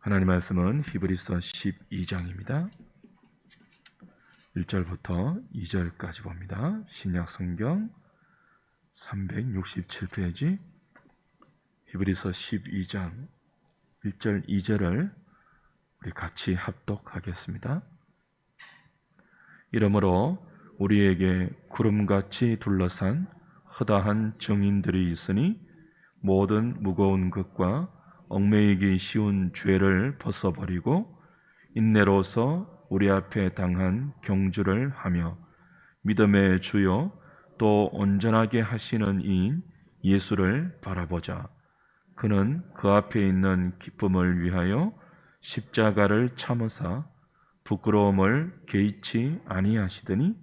하나님 말씀은 히브리서 12장입니다. 1절부터 2절까지 봅니다. 신약 성경 367페이지 히브리서 12장 1절 2절을 우리 같이 합독하겠습니다. 이러므로 우리에게 구름같이 둘러싼 허다한 증인들이 있으니 모든 무거운 것과 얽매이기 쉬운 죄를 벗어버리고 인내로서 우리 앞에 당한 경주를 하며 믿음의 주요 또 온전하게 하시는 이인 예수를 바라보자. 그는 그 앞에 있는 기쁨을 위하여 십자가를 참으사 부끄러움을 개의치 아니하시더니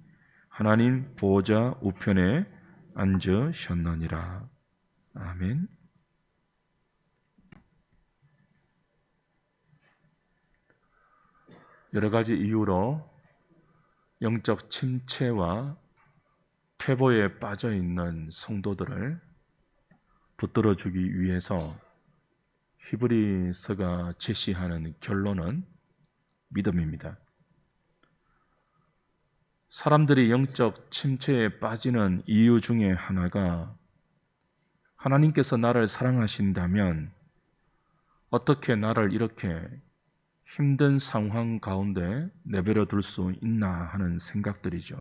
하나님 보좌 우편에 앉으셨느니라. 아멘. 여러 가지 이유로 영적 침체와 퇴보에 빠져 있는 성도들을 붙들어 주기 위해서 히브리서가 제시하는 결론은 믿음입니다. 사람들이 영적 침체에 빠지는 이유 중에 하나가 하나님께서 나를 사랑하신다면 어떻게 나를 이렇게 힘든 상황 가운데 내버려 둘 수 있나 하는 생각들이죠.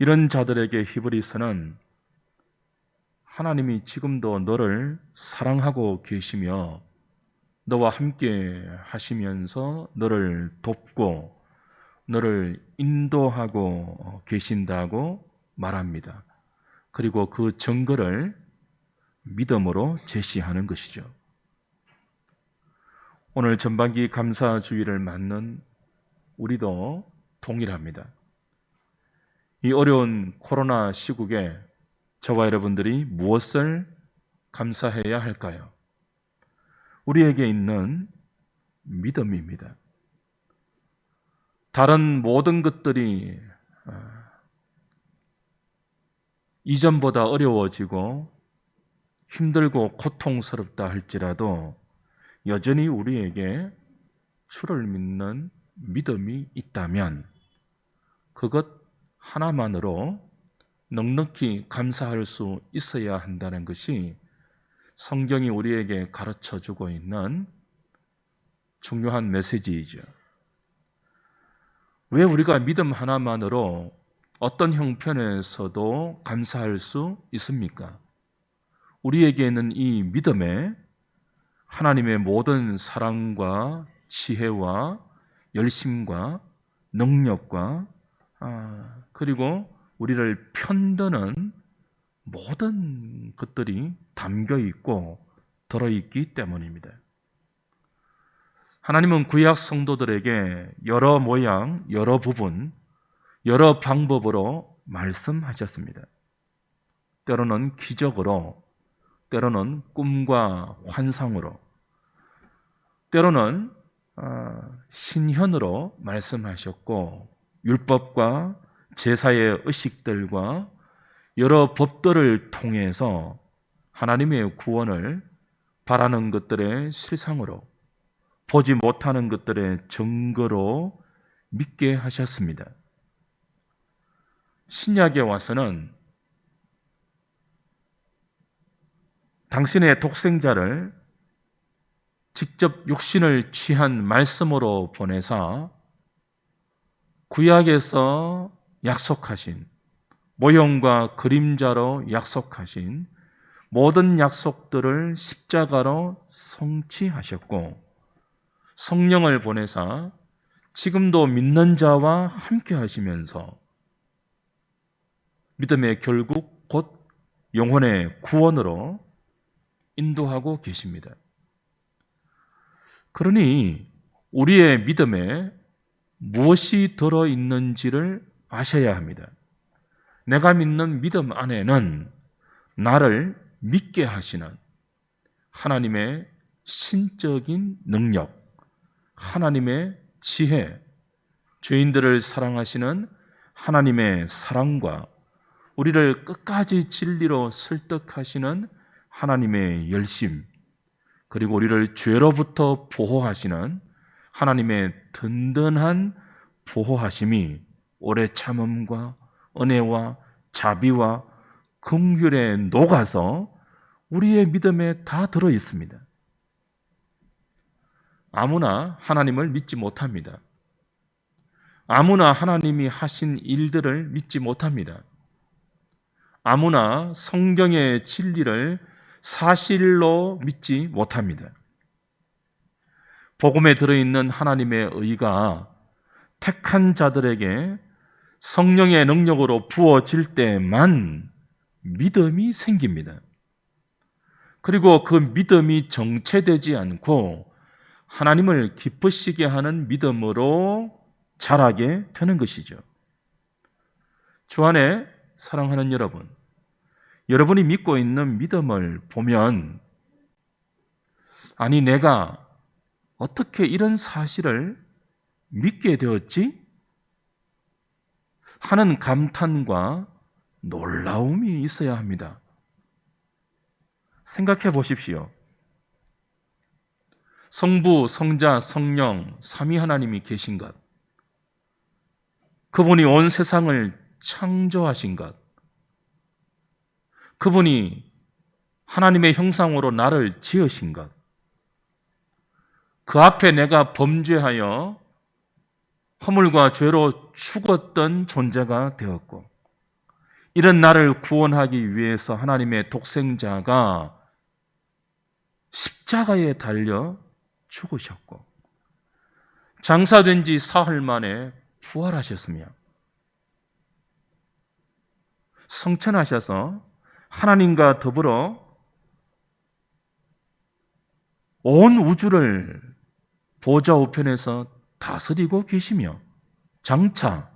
이런 자들에게 히브리서는 하나님이 지금도 너를 사랑하고 계시며 너와 함께 하시면서 너를 돕고 너를 인도하고 계신다고 말합니다. 그리고 그 증거를 믿음으로 제시하는 것이죠. 오늘 전반기 감사주일을 맞는 우리도 동일합니다. 이 어려운 코로나 시국에 저와 여러분들이 무엇을 감사해야 할까요? 우리에게 있는 믿음입니다. 다른 모든 것들이 이전보다 어려워지고 힘들고 고통스럽다 할지라도 여전히 우리에게 주를 믿는 믿음이 있다면 그것 하나만으로 넉넉히 감사할 수 있어야 한다는 것이 성경이 우리에게 가르쳐주고 있는 중요한 메시지이죠. 왜 우리가 믿음 하나만으로 어떤 형편에서도 감사할 수 있습니까? 우리에게는 이 믿음에 하나님의 모든 사랑과 지혜와 열심과 능력과 그리고 우리를 편드는 모든 것들이 담겨 있고 들어있기 때문입니다. 하나님은 구약 성도들에게 여러 모양, 여러 부분, 여러 방법으로 말씀하셨습니다. 때로는 기적으로, 때로는 꿈과 환상으로, 때로는 신현으로 말씀하셨고 율법과 제사의 의식들과 여러 법들을 통해서 하나님의 구원을 바라는 것들의 실상으로 보지 못하는 것들의 증거로 믿게 하셨습니다. 신약에 와서는 당신의 독생자를 직접 육신을 취한 말씀으로 보내사 구약에서 약속하신 모형과 그림자로 약속하신 모든 약속들을 십자가로 성취하셨고 성령을 보내사 지금도 믿는 자와 함께 하시면서 믿음의 결국 곧 영혼의 구원으로 인도하고 계십니다. 그러니 우리의 믿음에 무엇이 들어있는지를 아셔야 합니다. 내가 믿는 믿음 안에는 나를 믿게 하시는 하나님의 신적인 능력, 하나님의 지혜, 죄인들을 사랑하시는 하나님의 사랑과 우리를 끝까지 진리로 설득하시는 하나님의 열심, 그리고 우리를 죄로부터 보호하시는 하나님의 든든한 보호하심이 오래 참음과 은혜와 자비와 긍휼에 녹아서 우리의 믿음에 다 들어 있습니다. 아무나 하나님을 믿지 못합니다. 아무나 하나님이 하신 일들을 믿지 못합니다. 아무나 성경의 진리를 사실로 믿지 못합니다. 복음에 들어있는 하나님의 의가 택한 자들에게 성령의 능력으로 부어질 때만 믿음이 생깁니다. 그리고 그 믿음이 정체되지 않고 하나님을 기쁘시게 하는 믿음으로 자라게 되는 것이죠. 주 안에 사랑하는 여러분, 여러분이 믿고 있는 믿음을 보면 아니 내가 어떻게 이런 사실을 믿게 되었지? 하는 감탄과 놀라움이 있어야 합니다. 생각해 보십시오. 성부, 성자, 성령, 삼위 하나님이 계신 것, 그분이 온 세상을 창조하신 것, 그분이 하나님의 형상으로 나를 지으신 것, 그 앞에 내가 범죄하여 허물과 죄로 죽었던 존재가 되었고, 이런 나를 구원하기 위해서 하나님의 독생자가 십자가에 달려 죽으셨고, 장사된 지 사흘 만에 부활하셨으며, 성천하셔서 하나님과 더불어 온 우주를 보좌 우편에서 다스리고 계시며, 장차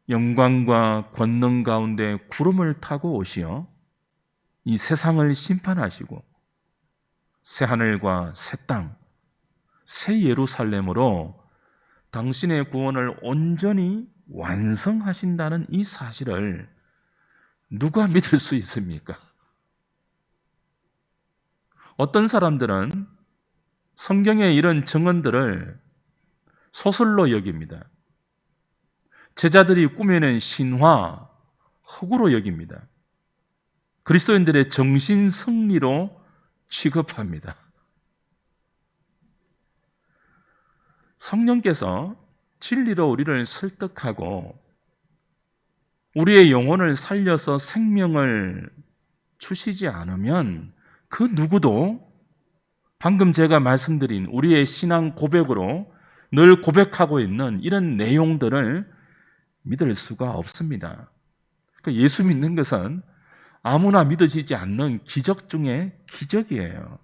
영광과 권능 가운데 구름을 타고 오시어 이 세상을 심판하시고 새 하늘과 새 땅, 새 예루살렘으로 당신의 구원을 온전히 완성하신다는 이 사실을 누가 믿을 수 있습니까? 어떤 사람들은 성경의 이런 증언들을 소설로 여깁니다. 제자들이 꾸며낸 신화, 흑우로 여깁니다. 그리스도인들의 정신 승리로 취급합니다. 성령께서 진리로 우리를 설득하고 우리의 영혼을 살려서 생명을 주시지 않으면 그 누구도 방금 제가 말씀드린 우리의 신앙 고백으로 늘 고백하고 있는 이런 내용들을 믿을 수가 없습니다. 그러니까 예수 믿는 것은 아무나 믿어지지 않는 기적 중에 기적이에요.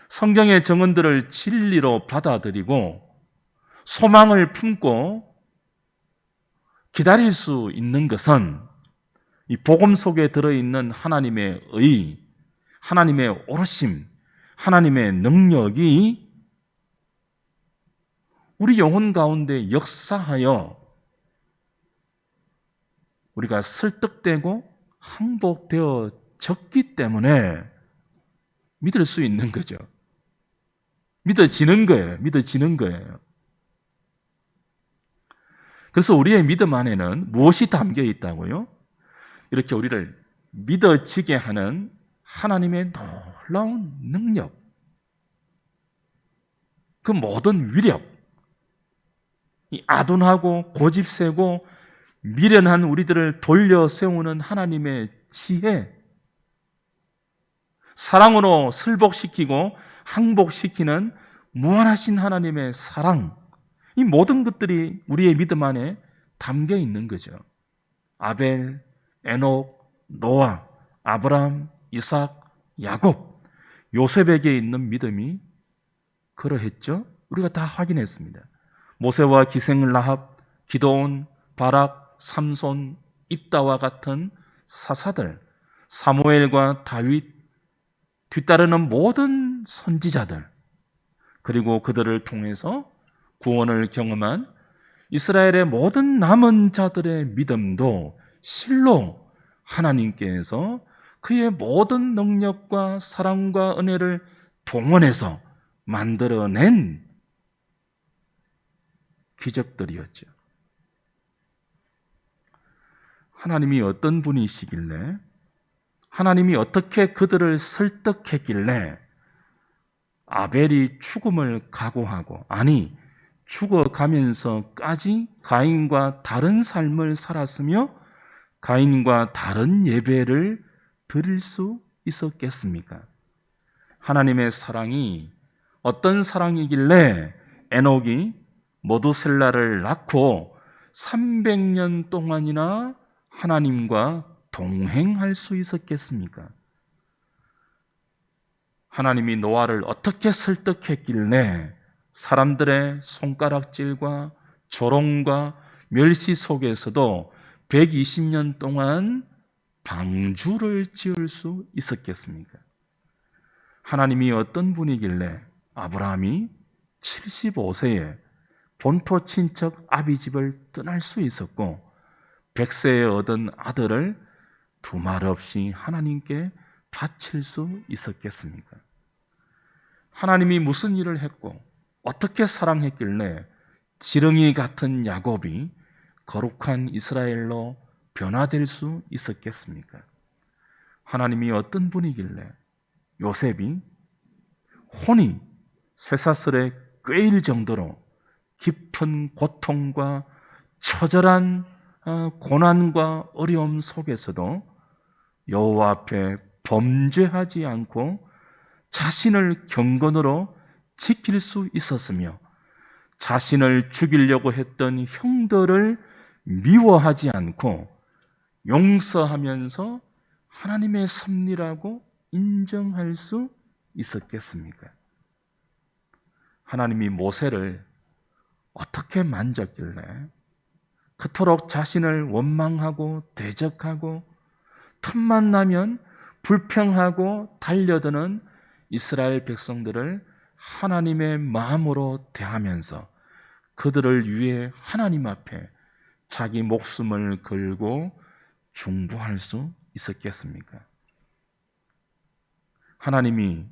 성경의 증언들을 진리로 받아들이고 소망을 품고 기다릴 수 있는 것은 이 복음 속에 들어있는 하나님의 의, 하나님의 오르심, 하나님의 능력이 우리 영혼 가운데 역사하여 우리가 설득되고 항복되어졌기 때문에 믿을 수 있는 거죠. 믿어지는 거예요. 믿어지는 거예요. 그래서 우리의 믿음 안에는 무엇이 담겨 있다고요? 이렇게 우리를 믿어지게 하는 하나님의 놀라운 능력, 그 모든 위력, 이 아둔하고 고집세고 미련한 우리들을 돌려 세우는 하나님의 지혜, 사랑으로 슬복시키고 항복시키는 무한하신 하나님의 사랑, 이 모든 것들이 우리의 믿음 안에 담겨 있는 거죠. 아벨, 에녹, 노아, 아브라함, 이삭, 야곱, 요셉에게 있는 믿음이 그러했죠. 우리가 다 확인했습니다. 모세와 기생 라합, 기도온, 바락, 삼손, 입다와 같은 사사들, 사무엘과 다윗, 뒤따르는 모든 선지자들, 그리고 그들을 통해서 구원을 경험한 이스라엘의 모든 남은 자들의 믿음도 실로 하나님께서 그의 모든 능력과 사랑과 은혜를 동원해서 만들어낸 기적들이었죠. 하나님이 어떤 분이시길래, 하나님이 어떻게 그들을 설득했길래 아벨이 죽음을 각오하고, 아니 죽어가면서까지 가인과 다른 삶을 살았으며 가인과 다른 예배를 드릴 수 있었겠습니까? 하나님의 사랑이 어떤 사랑이길래 에녹이 모두셀라를 낳고 300년 동안이나 하나님과 동행할 수 있었겠습니까? 하나님이 노아를 어떻게 설득했길래 사람들의 손가락질과 조롱과 멸시 속에서도 120년 동안 방주를 지을 수 있었겠습니까? 하나님이 어떤 분이길래 아브라함이 75세에 본토 친척 아비집을 떠날 수 있었고 100세에 얻은 아들을 두말 없이 하나님께 바칠 수 있었겠습니까? 하나님이 무슨 일을 했고 어떻게 사랑했길래 지렁이 같은 야곱이 거룩한 이스라엘로 변화될 수 있었겠습니까? 하나님이 어떤 분이길래 요셉이 혼이 쇠사슬에 꿰일 정도로 깊은 고통과 처절한 고난과 어려움 속에서도 여호와 앞에 범죄하지 않고 자신을 경건으로 지킬 수 있었으며 자신을 죽이려고 했던 형들을 미워하지 않고 용서하면서 하나님의 섭리라고 인정할 수 있었겠습니까? 하나님이 모세를 어떻게 만졌길래 그토록 자신을 원망하고 대적하고 틈만 나면 불평하고 달려드는 이스라엘 백성들을 하나님의 마음으로 대하면서 그들을 위해 하나님 앞에 자기 목숨을 걸고 중보할 수 있었겠습니까? 하나님이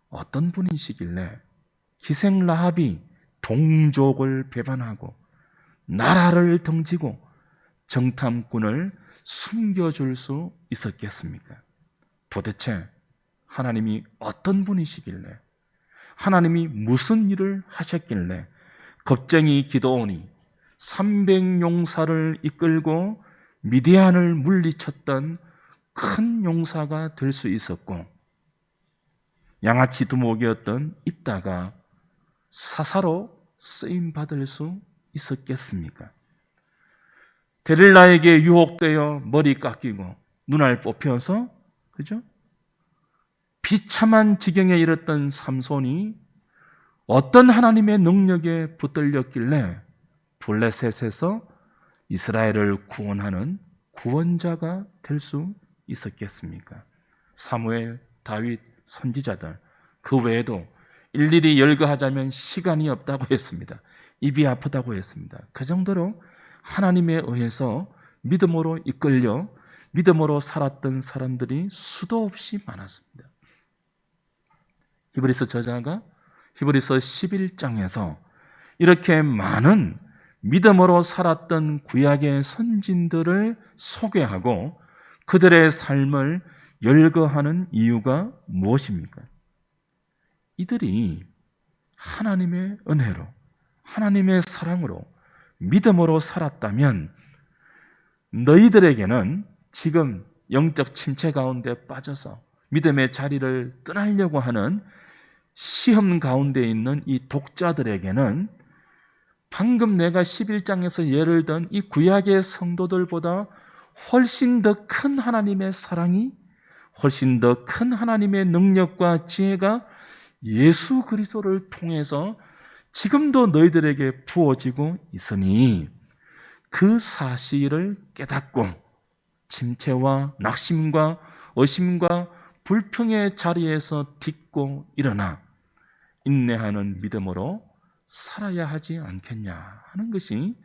어떤 분이시길래 기생 라합이 동족을 배반하고 나라를 등지고 정탐꾼을 숨겨줄 수 있었겠습니까? 도대체 하나님이 어떤 분이시길래, 하나님이 무슨 일을 하셨길래 겁쟁이 기드온이 300용사를 이끌고 미디안을 물리쳤던 큰 용사가 될 수 있었고 양아치 두목이었던 입다가 사사로 쓰임받을 수 있었겠습니까? 데릴라에게 유혹되어 머리 깎이고 눈알 뽑혀서, 그죠? 비참한 지경에 이르렀던 삼손이 어떤 하나님의 능력에 붙들렸길래 블레셋에서 이스라엘을 구원하는 구원자가 될 수 있었겠습니까? 사무엘, 다윗, 선지자들, 그 외에도 일일이 열거하자면 시간이 없다고 했습니다. 입이 아프다고 했습니다. 그 정도로 하나님에 의해서 믿음으로 이끌려 믿음으로 살았던 사람들이 수도 없이 많았습니다. 히브리서 저자가 히브리서 11장에서 이렇게 많은 믿음으로 살았던 구약의 선진들을 소개하고 그들의 삶을 열거하는 이유가 무엇입니까? 이들이 하나님의 은혜로, 하나님의 사랑으로, 믿음으로 살았다면 너희들에게는 지금 영적 침체 가운데 빠져서 믿음의 자리를 떠나려고 하는 시험 가운데 있는 이 독자들에게는 방금 내가 11장에서 예를 든 이 구약의 성도들보다 훨씬 더 큰 하나님의 사랑이, 훨씬 더 큰 하나님의 능력과 지혜가 예수 그리스도를 통해서 지금도 너희들에게 부어지고 있으니 그 사실을 깨닫고 침체와 낙심과 의심과 불평의 자리에서 딛고 일어나 인내하는 믿음으로 살아야 하지 않겠냐 하는 것이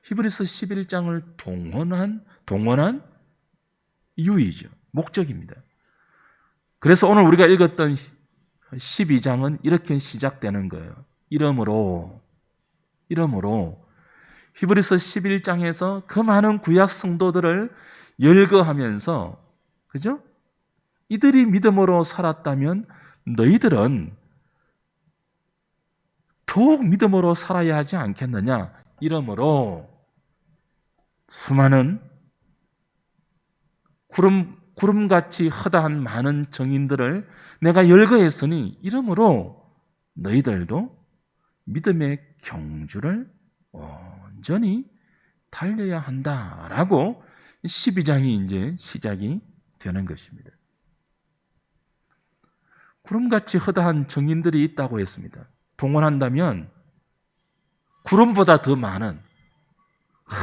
히브리서 11장을 동원한 이유이죠. 목적입니다. 그래서 오늘 우리가 읽었던 12장은 이렇게 시작되는 거예요. 이러므로 히브리서 11장에서 그 많은 구약 성도들을 열거하면서, 그죠? 이들이 믿음으로 살았다면 너희들은 더욱 믿음으로 살아야 하지 않겠느냐? 이러므로 수많은 구름같이 허다한 많은 정인들을 내가 열거했으니 이러므로 너희들도 믿음의 경주를 온전히 달려야 한다라고 12장이 이제 시작이 되는 것입니다. 구름같이 허다한 정인들이 있다고 했습니다. 동원한다면 구름보다 더 많은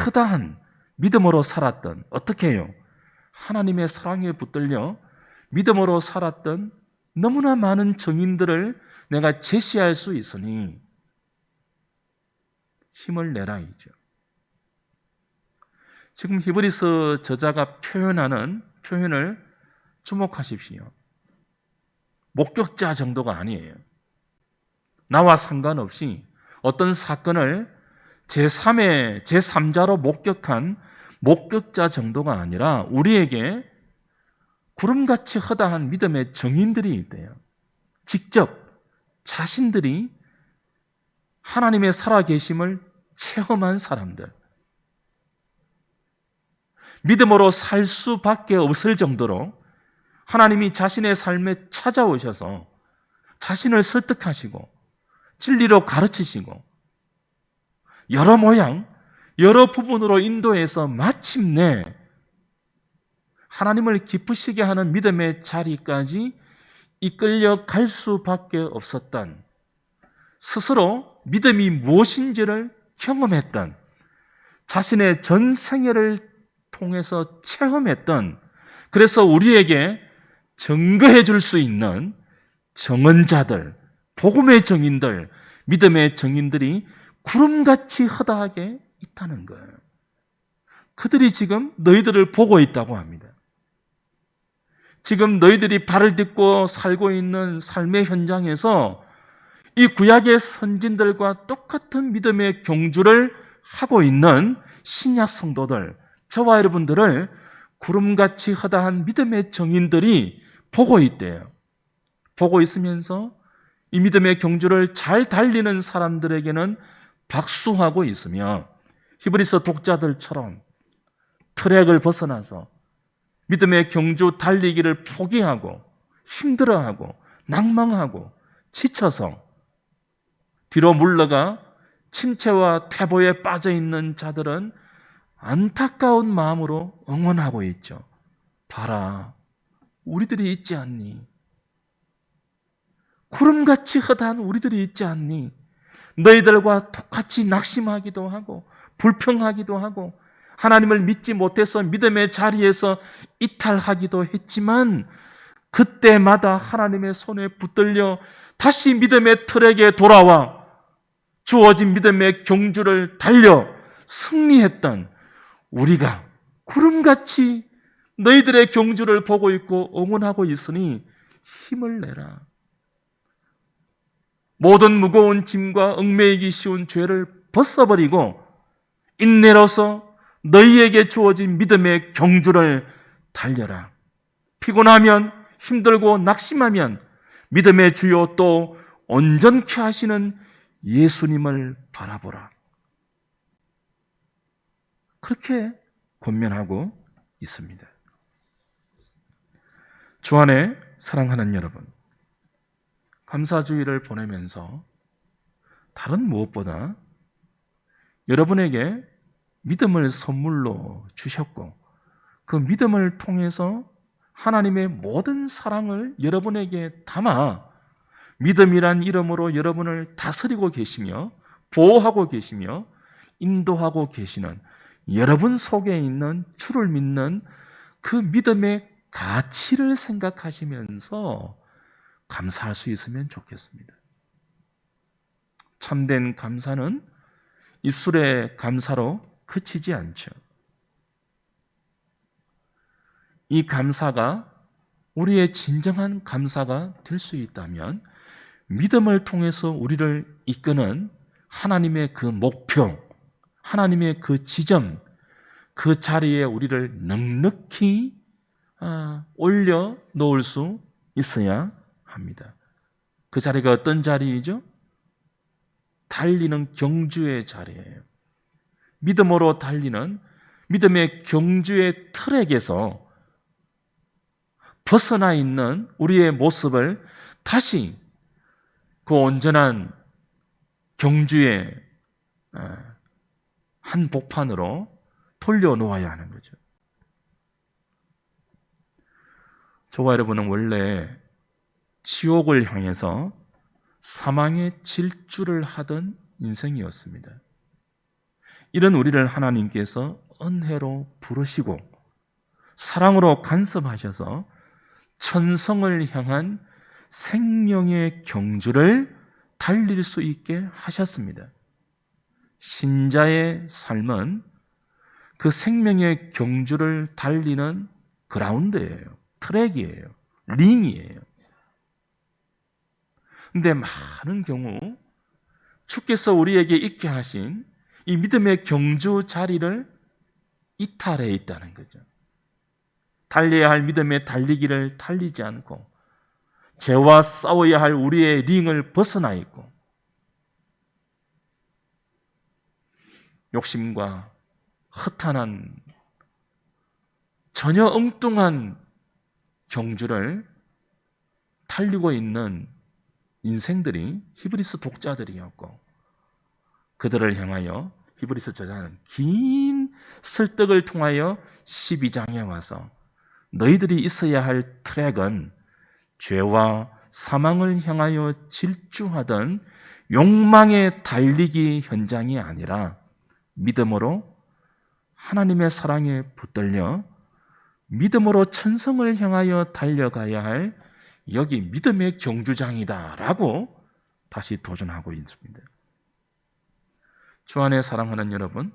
허다한 믿음으로 살았던, 어떻게 해요? 하나님의 사랑에 붙들려 믿음으로 살았던 너무나 많은 정인들을 내가 제시할 수 있으니 힘을 내라이죠. 지금 히브리서 저자가 표현하는 표현을 주목하십시오. 목격자 정도가 아니에요. 나와 상관없이 어떤 사건을 제3자로 목격한 목격자 정도가 아니라 우리에게 구름같이 허다한 믿음의 정인들이 있대요. 직접 자신들이 하나님의 살아계심을 체험한 사람들, 믿음으로 살 수밖에 없을 정도로 하나님이 자신의 삶에 찾아오셔서 자신을 설득하시고 진리로 가르치시고 여러 모양, 여러 부분으로 인도해서 마침내 하나님을 기쁘시게 하는 믿음의 자리까지 이끌려 갈 수밖에 없었던, 스스로 믿음이 무엇인지를 경험했던, 자신의 전생애를 통해서 체험했던, 그래서 우리에게 증거해 줄 수 있는 정언자들, 복음의 정인들, 믿음의 정인들이 구름같이 허다하게 있다는 거예요. 그들이 지금 너희들을 보고 있다고 합니다. 지금 너희들이 발을 딛고 살고 있는 삶의 현장에서 이 구약의 선진들과 똑같은 믿음의 경주를 하고 있는 신약 성도들, 저와 여러분들을 구름같이 허다한 믿음의 정인들이 보고 있대요. 보고 있으면서 이 믿음의 경주를 잘 달리는 사람들에게는 박수하고 있으며, 히브리서 독자들처럼 트랙을 벗어나서 믿음의 경주 달리기를 포기하고 힘들어하고 낭망하고 지쳐서 뒤로 물러가 침체와 태보에 빠져 있는 자들은 안타까운 마음으로 응원하고 있죠. 봐라, 우리들이 있지 않니? 구름같이 허다한 우리들이 있지 않니? 너희들과 똑같이 낙심하기도 하고 불평하기도 하고 하나님을 믿지 못해서 믿음의 자리에서 이탈하기도 했지만 그때마다 하나님의 손에 붙들려 다시 믿음의 트랙에 돌아와 주어진 믿음의 경주를 달려 승리했던 우리가 구름같이 너희들의 경주를 보고 있고 응원하고 있으니 힘을 내라. 모든 무거운 짐과 얽매이기 쉬운 죄를 벗어버리고 인내로서 너희에게 주어진 믿음의 경주를 달려라. 피곤하면, 힘들고 낙심하면 믿음의 주요 또 온전케 하시는 예수님을 바라보라. 그렇게 권면하고 있습니다. 주 안에 사랑하는 여러분, 감사주의를 보내면서 다른 무엇보다 여러분에게 믿음을 선물로 주셨고 그 믿음을 통해서 하나님의 모든 사랑을 여러분에게 담아 믿음이란 이름으로 여러분을 다스리고 계시며 보호하고 계시며 인도하고 계시는 여러분 속에 있는 주를 믿는 그 믿음의 가치를 생각하시면서 감사할 수 있으면 좋겠습니다. 참된 감사는 입술의 감사로 그치지 않죠. 이 감사가 우리의 진정한 감사가 될 수 있다면 믿음을 통해서 우리를 이끄는 하나님의 그 목표, 하나님의 그 지점, 그 자리에 우리를 넉넉히 올려 놓을 수 있어야 합니다. 그 자리가 어떤 자리이죠? 달리는 경주의 자리예요. 믿음으로 달리는 믿음의 경주의 트랙에서 벗어나 있는 우리의 모습을 다시 그 온전한 경주의 한 복판으로 돌려놓아야 하는 거죠. 저와 여러분은 원래 지옥을 향해서 사망의 질주를 하던 인생이었습니다. 이런 우리를 하나님께서 은혜로 부르시고 사랑으로 간섭하셔서 천성을 향한 생명의 경주를 달릴 수 있게 하셨습니다. 신자의 삶은 그 생명의 경주를 달리는 그라운드예요. 트랙이에요. 링이에요. 근데 많은 경우 주께서 우리에게 있게 하신 이 믿음의 경주 자리를 이탈해 있다는 거죠. 달려야 할 믿음의 달리기를 달리지 않고 죄와 싸워야 할 우리의 링을 벗어나 있고 욕심과 허탄한 전혀 엉뚱한 경주를 달리고 있는 인생들이 히브리서 독자들이었고 그들을 향하여 히브리서 저자는 긴 설득을 통하여 12장에 와서 너희들이 있어야 할 트랙은 죄와 사망을 향하여 질주하던 욕망의 달리기 현장이 아니라 믿음으로 하나님의 사랑에 붙들려 믿음으로 천성을 향하여 달려가야 할 여기 믿음의 경주장이다라고 다시 도전하고 있습니다. 주 안에 사랑하는 여러분,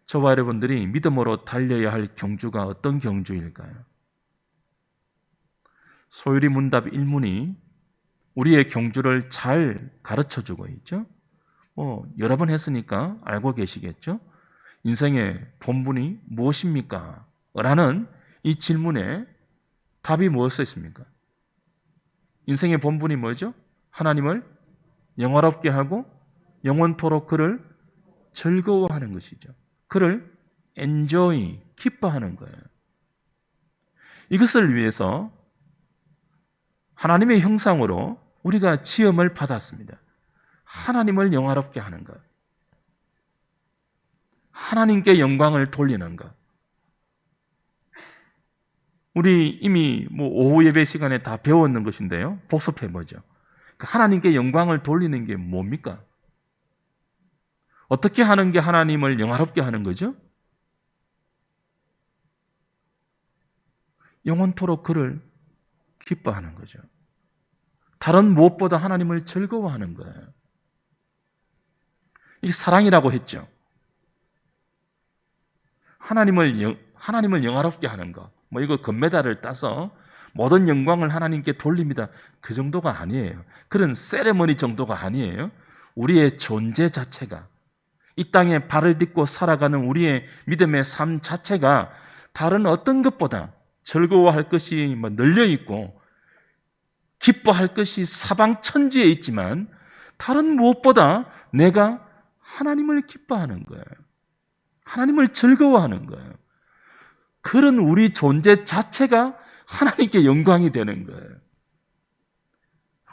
저와 여러분들이 믿음으로 달려야 할 경주가 어떤 경주일까요? 소율이 문답 1문이 우리의 경주를 잘 가르쳐주고 있죠. 여러 번 했으니까 알고 계시겠죠. 인생의 본분이 무엇입니까? 라는 이 질문에 답이 무엇이었습니까? 인생의 본분이 뭐죠? 하나님을 영화롭게 하고 영원토록 그를 즐거워하는 것이죠. 그를 enjoy, 기뻐하는 거예요. 이것을 위해서 하나님의 형상으로 우리가 지음을 받았습니다. 하나님을 영화롭게 하는 것, 하나님께 영광을 돌리는 것. 우리 이미 오후 예배 시간에 다 배웠는 것인데요. 복습해보죠. 하나님께 영광을 돌리는 게 뭡니까? 어떻게 하는 게 하나님을 영화롭게 하는 거죠? 영원토록 그를 기뻐하는 거죠. 다른 무엇보다 하나님을 즐거워하는 거예요. 이게 사랑이라고 했죠. 하나님을 영화롭게 하는 거. 이거 금메달을 따서 모든 영광을 하나님께 돌립니다. 그 정도가 아니에요. 그런 세레머니 정도가 아니에요. 우리의 존재 자체가, 이 땅에 발을 딛고 살아가는 우리의 믿음의 삶 자체가 다른 어떤 것보다 즐거워할 것이 널려있고 기뻐할 것이 사방천지에 있지만 다른 무엇보다 내가 하나님을 기뻐하는 거예요. 하나님을 즐거워하는 거예요. 그런 우리 존재 자체가 하나님께 영광이 되는 거예요.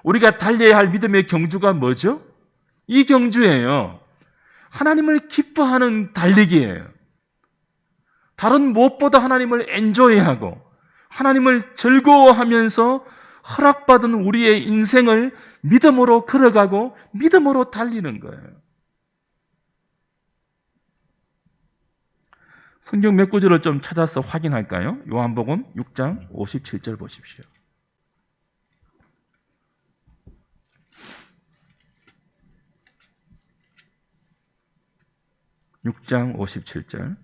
우리가 달려야 할 믿음의 경주가 뭐죠? 이 경주예요. 하나님을 기뻐하는 달리기예요. 다른 무엇보다 하나님을 엔조이하고 하나님을 즐거워하면서 허락받은 우리의 인생을 믿음으로 걸어가고 믿음으로 달리는 거예요. 성경 몇 구절을 좀 찾아서 확인할까요? 요한복음 6장 57절 보십시오. 6장 57절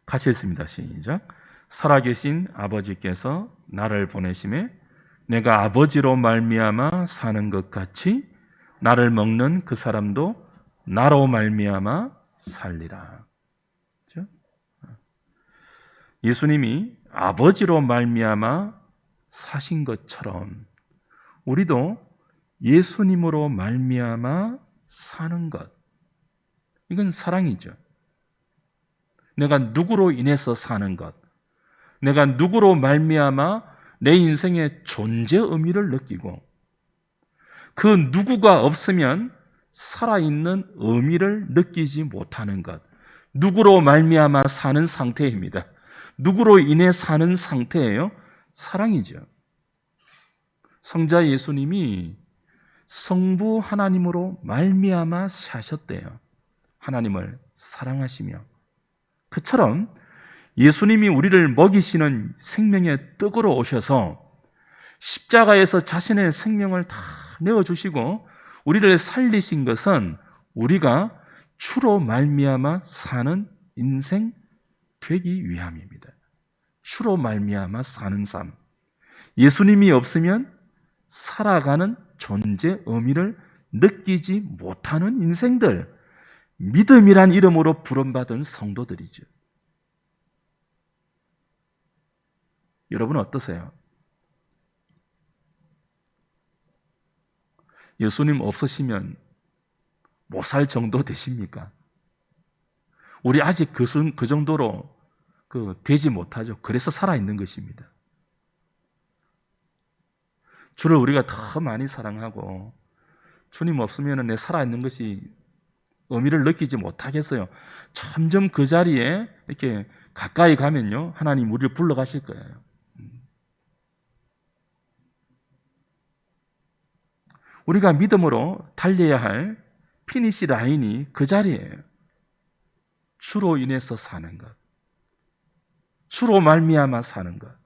같이 읽습니다. 시작. 살아계신 아버지께서 나를 보내심에 내가 아버지로 말미암아 사는 것 같이 나를 먹는 그 사람도 나로 말미암아 살리라. 그렇죠? 예수님이 아버지로 말미암아 사신 것처럼 우리도 예수님으로 말미암아 사는 것, 이건 사랑이죠. 내가 누구로 인해서 사는 것, 내가 누구로 말미암아 내 인생의 존재 의미를 느끼고 그 누구가 없으면 살아있는 의미를 느끼지 못하는 것, 누구로 말미암아 사는 상태입니다. 누구로 인해 사는 상태예요? 사랑이죠. 성자 예수님이 성부 하나님으로 말미암아 사셨대요. 하나님을 사랑하시며. 그처럼 예수님이 우리를 먹이시는 생명의 떡으로 오셔서 십자가에서 자신의 생명을 다 내어주시고 우리를 살리신 것은 우리가 주로 말미암아 사는 인생 되기 위함입니다. 주로 말미암아 사는 삶. 예수님이 없으면 살아가는 존재 의미를 느끼지 못하는 인생들, 믿음이란 이름으로 부름받은 성도들이죠. 여러분 어떠세요? 예수님 없으시면 못 살 정도 되십니까? 우리 아직 그 정도로 되지 못하죠. 그래서 살아있는 것입니다. 주를 우리가 더 많이 사랑하고 주님 없으면 내 살아있는 것이 의미를 느끼지 못하겠어요. 점점 그 자리에 이렇게 가까이 가면요, 하나님 우리를 불러가실 거예요. 우리가 믿음으로 달려야 할 피니시 라인이 그 자리예요. 주로 인해서 사는 것, 주로 말미암아 사는 것.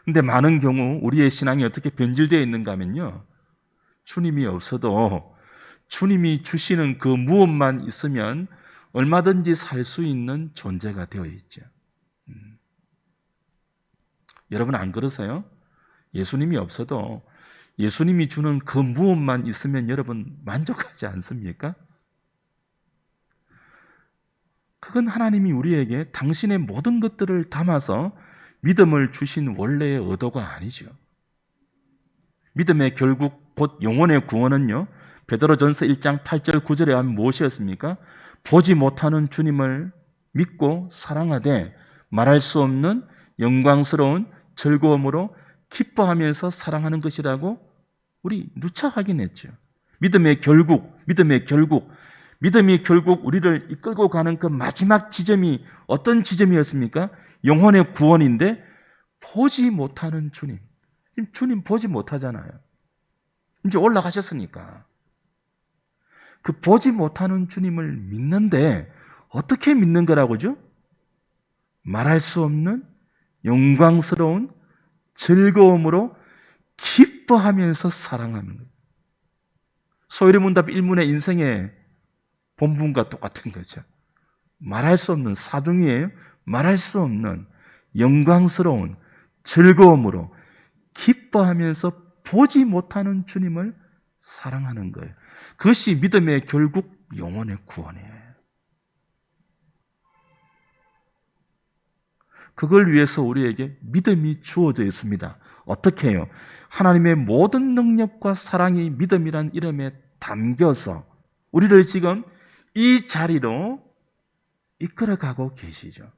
근데 많은 경우 우리의 신앙이 어떻게 변질되어 있는가 하면요, 주님이 없어도 주님이 주시는 그 무엇만 있으면 얼마든지 살 수 있는 존재가 되어 있죠. 여러분 안 그러세요? 예수님이 없어도 예수님이 주는 그 무엇만 있으면 여러분 만족하지 않습니까? 그건 하나님이 우리에게 당신의 모든 것들을 담아서 믿음을 주신 원래의 의도가 아니죠. 믿음의 결국 곧 영혼의 구원은요, 베드로전서 1장 8절 9절에 하면 무엇이었습니까? 보지 못하는 주님을 믿고 사랑하되 말할 수 없는 영광스러운 즐거움으로 기뻐하면서 사랑하는 것이라고 우리 누차 확인했죠. 믿음이 결국 우리를 이끌고 가는 그 마지막 지점이 어떤 지점이었습니까? 영혼의 구원인데 보지 못하는 주님. 주님 보지 못하잖아요. 이제 올라가셨으니까. 그 보지 못하는 주님을 믿는데 어떻게 믿는 거라고죠? 말할 수 없는 영광스러운 즐거움으로 기뻐하면서 사랑하는 거예요. 소위문답 1문의 인생의 본분과 똑같은 거죠. 말할 수 없는 사중이에요. 말할 수 없는 영광스러운 즐거움으로 기뻐하면서 보지 못하는 주님을 사랑하는 거예요. 그것이 믿음의 결국 영혼의 구원이에요. 그걸 위해서 우리에게 믿음이 주어져 있습니다. 어떻게 해요? 하나님의 모든 능력과 사랑이 믿음이란 이름에 담겨서 우리를 지금 이 자리로 이끌어가고 계시죠.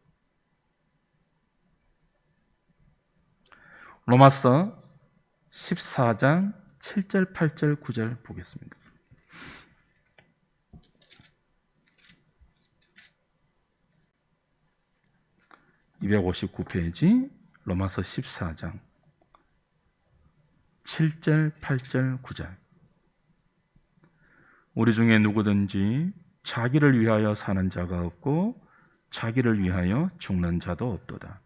로마서 14장 7절, 8절, 9절 보겠습니다. (259페이지) 로마서 14장 7절, 8절, 9절. 우리 중에 누구든지 자기를 위하여 사는 자가 없고 자기를 위하여 죽는 자도 없도다.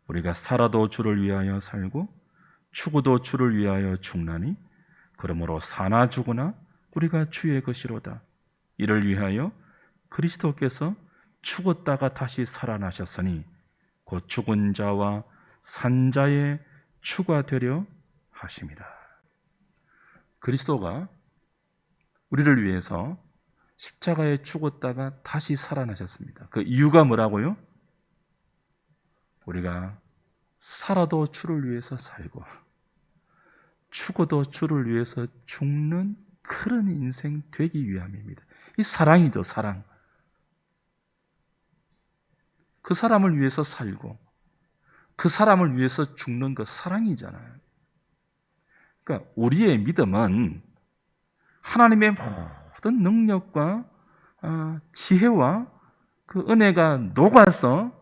우리가 살아도 주를 위하여 살고 죽어도 주를 위하여 죽나니 그러므로 사나 죽으나 우리가 주의 것이로다. 이를 위하여 그리스도께서 죽었다가 다시 살아나셨으니 곧 죽은 자와 산 자의 주가 되려 하심이라. 그리스도가 우리를 위해서 십자가에 죽었다가 다시 살아나셨습니다. 그 이유가 뭐라고요? 우리가 살아도 주를 위해서 살고 죽어도 주를 위해서 죽는 그런 인생 되기 위함입니다. 이 사랑이죠, 사랑. 그 사람을 위해서 살고 그 사람을 위해서 죽는 그 사랑이잖아요. 그러니까 우리의 믿음은 하나님의 모든 능력과 지혜와 그 은혜가 녹아서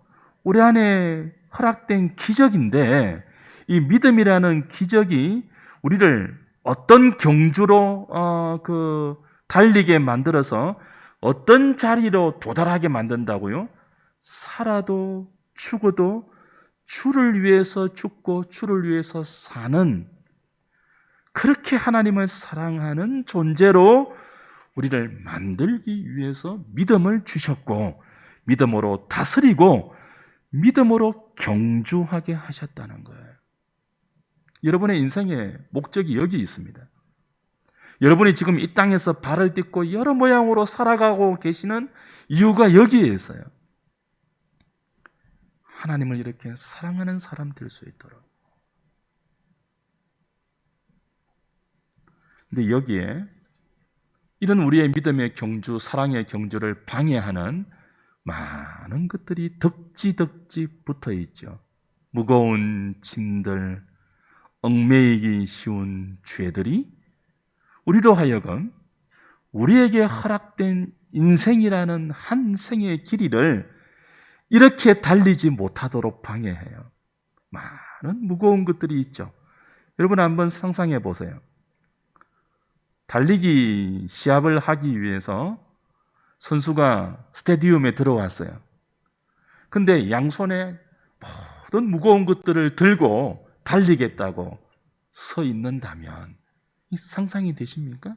우리 안에 허락된 기적인데, 이 믿음이라는 기적이 우리를 어떤 경주로 달리게 만들어서 어떤 자리로 도달하게 만든다고요? 살아도 죽어도 주를 위해서 죽고 주를 위해서 사는, 그렇게 하나님을 사랑하는 존재로 우리를 만들기 위해서 믿음을 주셨고, 믿음으로 다스리고 믿음으로 경주하게 하셨다는 거예요. 여러분의 인생의 목적이 여기 있습니다. 여러분이 지금 이 땅에서 발을 딛고 여러 모양으로 살아가고 계시는 이유가 여기에 있어요. 하나님을 이렇게 사랑하는 사람 될 수 있도록. 근데 여기에 이런 우리의 믿음의 경주, 사랑의 경주를 방해하는 많은 것들이 덕지 붙어 있죠. 무거운 짐들, 얽매이기 쉬운 죄들이 우리로 하여금 우리에게 허락된 인생이라는 한 생의 길이를 이렇게 달리지 못하도록 방해해요. 많은 무거운 것들이 있죠. 여러분 한번 상상해 보세요. 달리기 시합을 하기 위해서 선수가 스테디움에 들어왔어요. 근데 양손에 모든 무거운 것들을 들고 달리겠다고 서 있는다면 상상이 되십니까?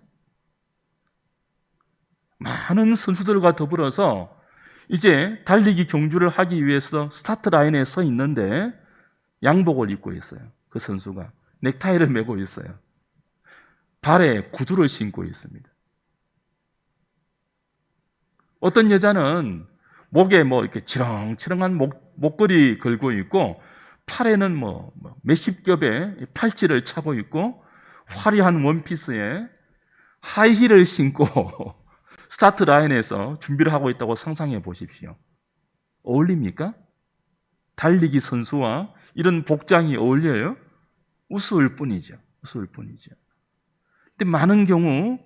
많은 선수들과 더불어서 이제 달리기 경주를 하기 위해서 스타트 라인에 서 있는데 양복을 입고 있어요. 그 선수가 넥타이를 메고 있어요. 발에 구두를 신고 있습니다. 어떤 여자는 목에 이렇게 치렁치렁한 목걸이 걸고 있고, 팔에는 몇십 겹의 팔찌를 차고 있고, 화려한 원피스에 하이힐을 신고 스타트 라인에서 준비를 하고 있다고 상상해 보십시오. 어울립니까? 달리기 선수와 이런 복장이 어울려요? 우스울 뿐이죠. 우스울 뿐이죠. 근데 많은 경우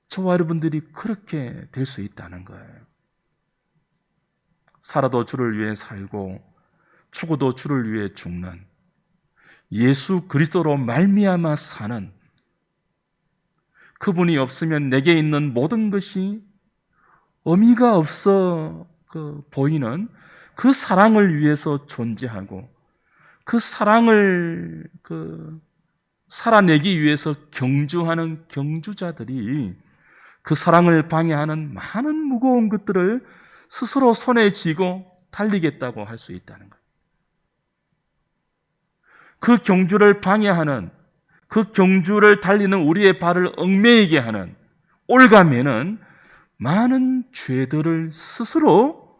저와 여러분들이 그렇게 될 수 있다는 거예요. 살아도 주를 위해 살고 죽어도 주를 위해 죽는, 예수 그리스도로 말미암아 사는, 그분이 없으면 내게 있는 모든 것이 의미가 없어 보이는 그 사랑을 위해서 존재하고, 그 사랑을 살아내기 위해서 경주하는 경주자들이 그 사랑을 방해하는 많은 무거운 것들을 스스로 손에 쥐고 달리겠다고 할 수 있다는 거예요. 그 경주를 방해하는, 그 경주를 달리는 우리의 발을 얽매이게 하는 올가매는 많은 죄들을 스스로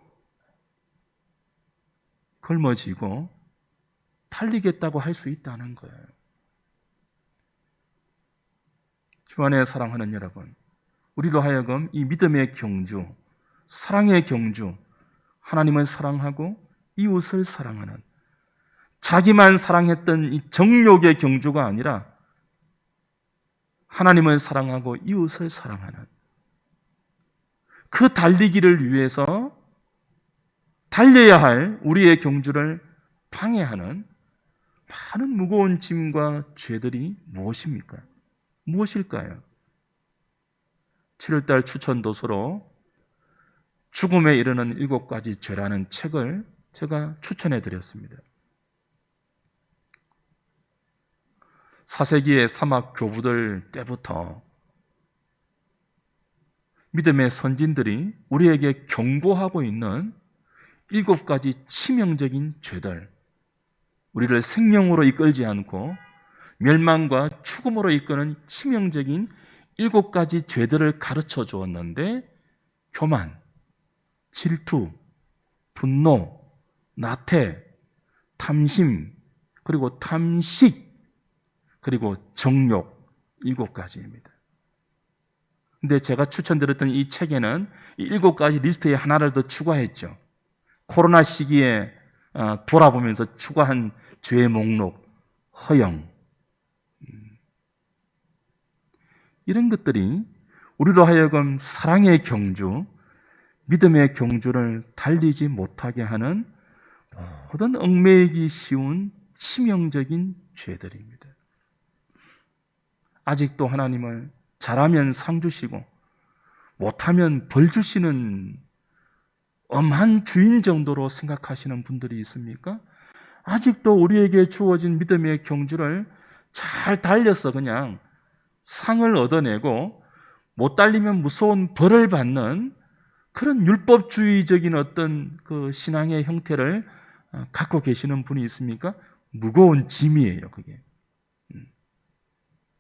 걸머쥐고 달리겠다고 할 수 있다는 거예요. 주 안에 사랑하는 여러분, 우리로 하여금 이 믿음의 경주, 사랑의 경주, 하나님을 사랑하고 이웃을 사랑하는, 자기만 사랑했던 이 정욕의 경주가 아니라 하나님을 사랑하고 이웃을 사랑하는 그 달리기를 위해서 달려야 할 우리의 경주를 방해하는 많은 무거운 짐과 죄들이 무엇입니까? 무엇일까요? 7월달 추천 도서로 죽음에 이르는 7가지 죄라는 책을 제가 추천해 드렸습니다. 4세기의 사막 교부들 때부터 믿음의 선진들이 우리에게 경고하고 있는 7가지 치명적인 죄들, 우리를 생명으로 이끌지 않고 멸망과 죽음으로 이끄는 치명적인 7가지 죄들을 가르쳐 주었는데, 교만, 질투, 분노, 나태, 탐심, 그리고 탐식, 그리고 정욕, 7가지입니다. 근데 제가 추천드렸던 이 책에는 이 7가지 리스트에 하나를 더 추가했죠. 코로나 시기에 돌아보면서 추가한 죄의 목록, 허영. 이런 것들이 우리로 하여금 사랑의 경주, 믿음의 경주를 달리지 못하게 하는 모든 얽매이기 쉬운 치명적인 죄들입니다. 아직도 하나님을 잘하면 상 주시고 못하면 벌 주시는 엄한 주인 정도로 생각하시는 분들이 있습니까? 아직도 우리에게 주어진 믿음의 경주를 잘 달려서 그냥 상을 얻어내고 못 달리면 무서운 벌을 받는 그런 율법주의적인 어떤 그 신앙의 형태를 갖고 계시는 분이 있습니까? 무거운 짐이에요, 그게.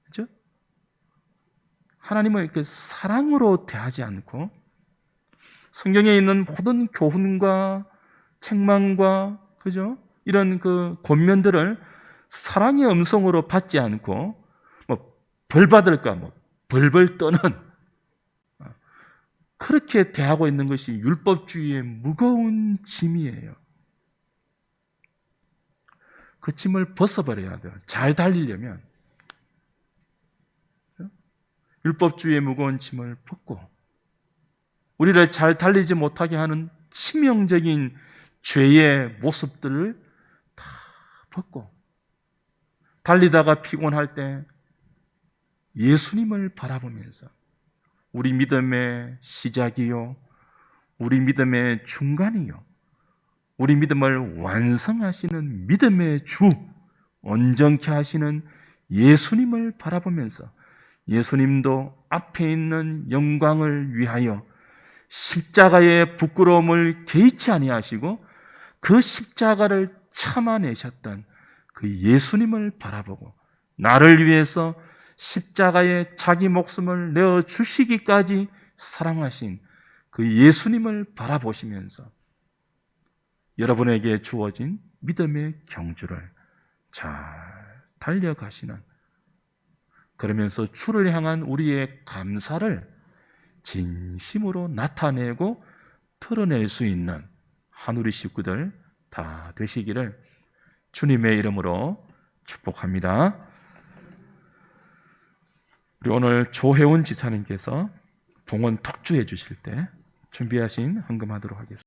그죠? 하나님은 이렇게 사랑으로 대하지 않고 성경에 있는 모든 교훈과 책망과, 그죠? 이런 그 권면들을 사랑의 음성으로 받지 않고 벌 받을까 벌벌 떠는 그렇게 대하고 있는 것이 율법주의의 무거운 짐이에요. 그 짐을 벗어버려야 돼요. 잘 달리려면 율법주의의 무거운 짐을 벗고 우리를 잘 달리지 못하게 하는 치명적인 죄의 모습들을 다 벗고 달리다가 피곤할 때 예수님을 바라보면서 우리 믿음의 시작이요, 우리 믿음의 중간이요, 우리 믿음을 완성하시는 믿음의 주, 온전케 하시는 예수님을 바라보면서 예수님도 앞에 있는 영광을 위하여 십자가의 부끄러움을 개의치 아니하시고 그 십자가를 참아내셨던 그 예수님을 바라보고 나를 위해서 십자가에 자기 목숨을 내어 주시기까지 사랑하신 그 예수님을 바라보시면서 여러분에게 주어진 믿음의 경주를 잘 달려가시는, 그러면서 주를 향한 우리의 감사를 진심으로 나타내고 드러낼 수 있는 한우리 식구들 다 되시기를 주님의 이름으로 축복합니다. 우리 오늘 조혜원 지사님께서 봉헌 특주해 주실 때 준비하신 헌금하도록 하겠습니다.